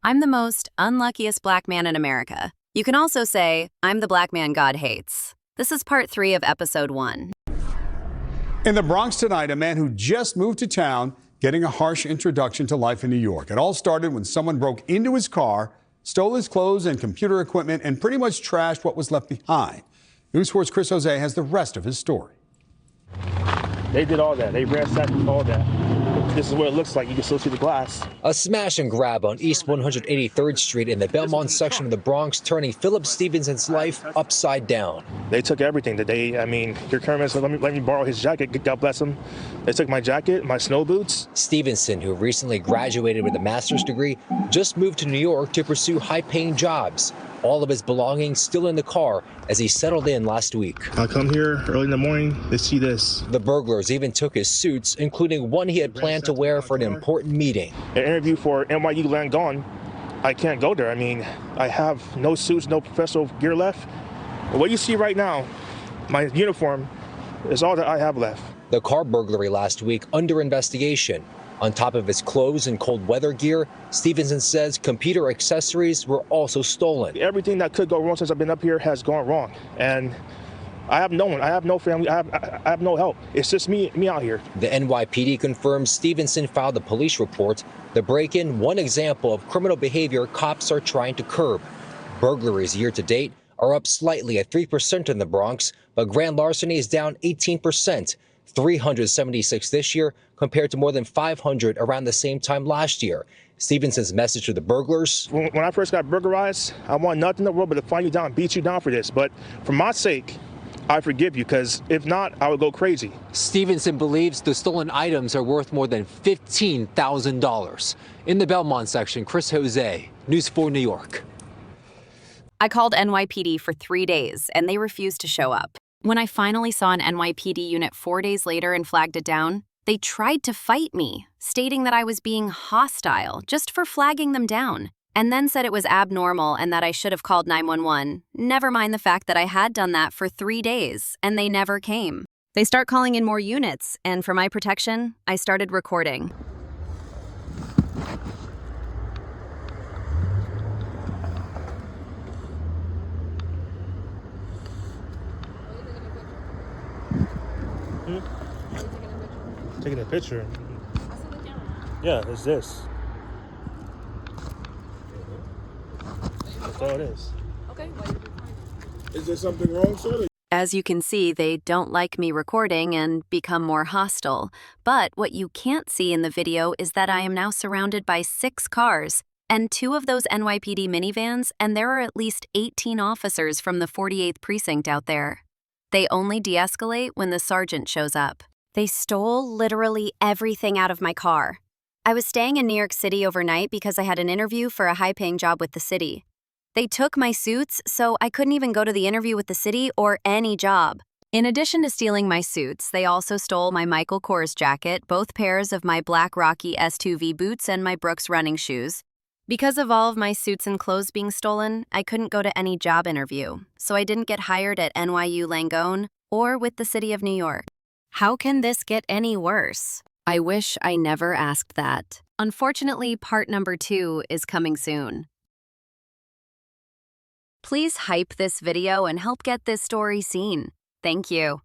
I'm the most unluckiest black man in America. You can also say, I'm the black man God hates. This is part 3 of episode 1. In the Bronx tonight, a man who just moved to town getting a harsh introduction to life in New York. It all started when someone broke into his car, stole his clothes and computer equipment, and pretty much trashed what was left behind. News 4's Chris Jose has the rest of his story. They did all that. They ransacked all that. This is what it looks like. You can still see the glass. A smash and grab on East 183rd Street in the Belmont section of the Bronx, turning Philip Stevenson's life upside down. They took everything today. Your cameraman said, let me borrow his jacket. God bless him. They took my jacket, my snow boots. Stevenson, who recently graduated with a master's degree, just moved to New York to pursue high-paying jobs. All of his belongings still in the car as he settled in last week. I come here early in the morning, they see this. The burglars even took his suits, including one he had planned to wear for an important meeting. An interview for NYU Langone, I can't go there. I have no suits, no professional gear left. What you see right now, my uniform, is all that I have left. The car burglary last week under investigation. On top of his clothes and cold weather gear, Stevenson says computer accessories were also stolen. Everything that could go wrong since I've been up here has gone wrong. And I have no one. I have no family. I have no help. It's just me out here. The NYPD confirms Stevenson filed a police report. The break-in, one example of criminal behavior cops are trying to curb. Burglaries year to date are up slightly at 3% in the Bronx, but grand larceny is down 18%. 376 this year compared to more than 500 around the same time last year. Stevenson's message to the burglars: When I first got burglarized, I want nothing in the world but to find you down and beat you down for this. But for my sake, I forgive you, because if not, I would go crazy. Stevenson believes the stolen items are worth more than $15,000. In the Belmont section, Chris Jose, News 4 New York. I called NYPD for 3 days, and they refused to show up. When I finally saw an NYPD unit 4 days later and flagged it down, they tried to fight me, stating that I was being hostile just for flagging them down, and then said it was abnormal and that I should have called 911. Never mind the fact that I had done that for 3 days, and they never came. They start calling in more units, and for my protection, I started recording. Taking a picture. Yeah, it's this. That's all it is. Okay, well, you're recording. Is there something wrong, sir? As you can see, they don't like me recording and become more hostile. But what you can't see in the video is that I am now surrounded by 6 cars and 2 of those NYPD minivans, and there are at least 18 officers from the 48th precinct out there. They only de-escalate when the sergeant shows up. They stole literally everything out of my car. I was staying in New York City overnight because I had an interview for a high-paying job with the city. They took my suits, so I couldn't even go to the interview with the city or any job. In addition to stealing my suits, they also stole my Michael Kors jacket, both pairs of my black Rocky S2V boots, and my Brooks running shoes. Because of all of my suits and clothes being stolen, I couldn't go to any job interview, so I didn't get hired at NYU Langone or with the city of New York. How can this get any worse? I wish I never asked that. Unfortunately, part number 2 is coming soon. Please hype this video and help get this story seen. Thank you.